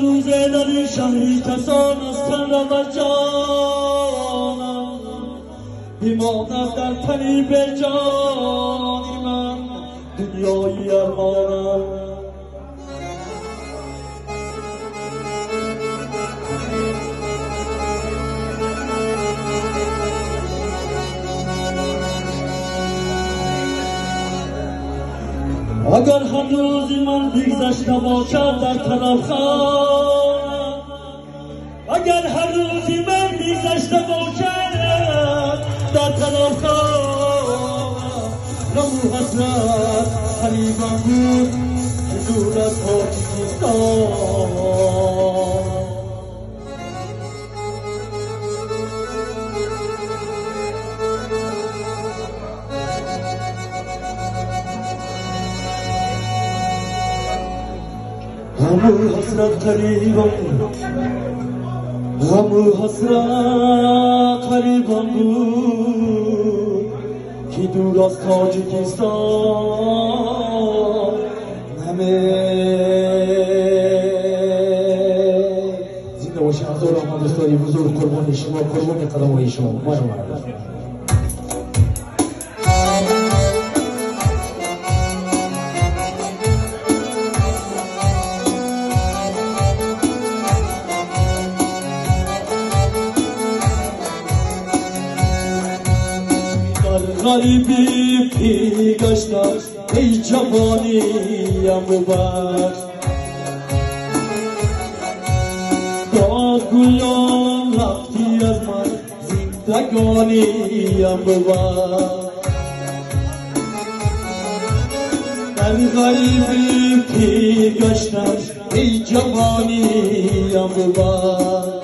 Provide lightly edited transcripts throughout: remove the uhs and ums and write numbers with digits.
روزه در این شهری کسان از تن رود جانم میماند در تنی به جانی من دنیایی ارمانم اگر هم روزی من بگذشته باشد در طرف خانم اگر هر روزی من بگذشته باشد در طرف خانم غم و حسرت قریبم بود که دور از پاکستان غم و حسرت قریبم غم و حسرت قریبم بود که دور از تاجیکستان همه زنده باشی هزار رحمت دوستای بزرگ قربان شما قربان قدم‌های شما غریبی پی گشتم ای جوانیم ببخش دادگویان رفتی از من زندگانیم ببخش من غریبی پی گشتم ای جوانیم ببخش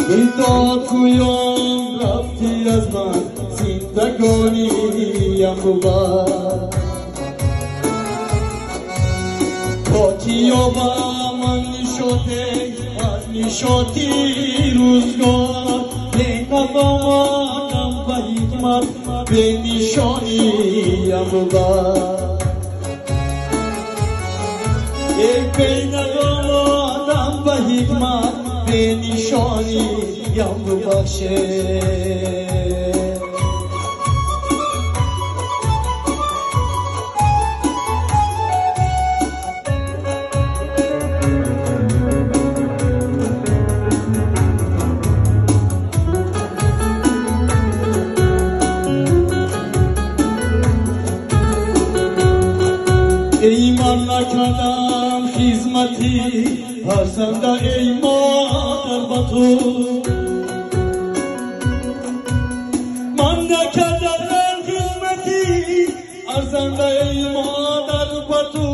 ای دادگویان رفتی از من زندگانیم بود تا تیابم من شده من شدی روزگار نگمانم و حکمت به نشانیم بود ای بینگامانم و حکمت به نشانیم ببخشه ایمان نکردم خدمتی فرزند ای مادر با تو من نکردم خدمتی فرزند ای مادر با تو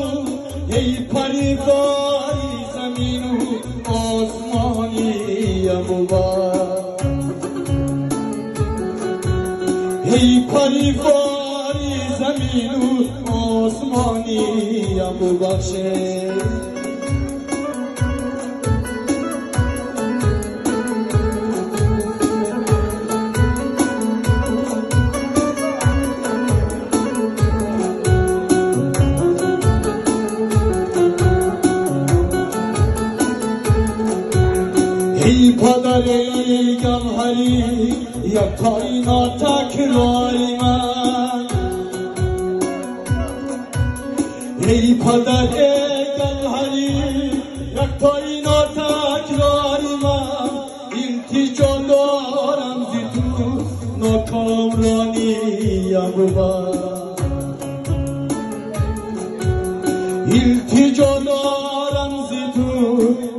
ای پریواری زمین و آسمانیم با ای پریواری زمین و آسمانیم ببخشه ای پدر گوهری یکتایی ناتکراری من ای پدر گوهری یکتایی ناتکراری من التجا دارم زی تو ناکامرانیم بود التجا دارم زی تو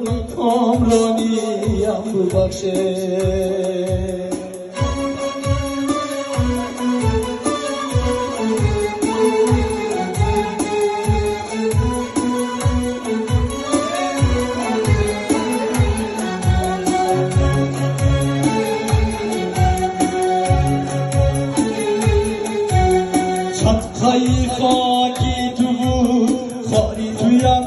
ناکامرانیم ببخشه صدقه خاکی تو بود خاری تویم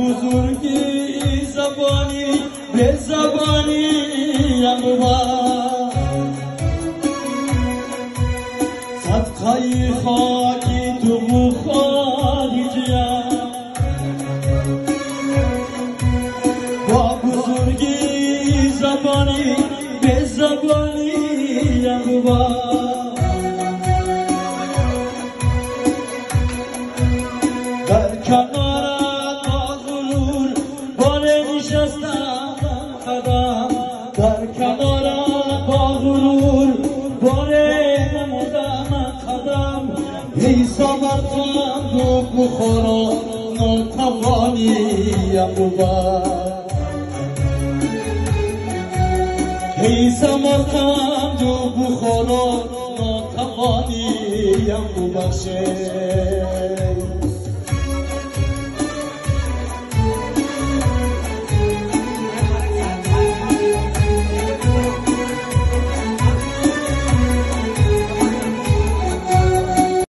بزرگی زبانی به زبانی ام صدقه خاکی تو بخارجیم با بزرگی زبانی به زبانیم با در کنارت با غرور باره نشستم قدم در کنارت با غرور باره نمودم قدم ای سمرقند و بخارا ناتوانیم بود ای سمرقند و بخارا ناتوانیم ببخشید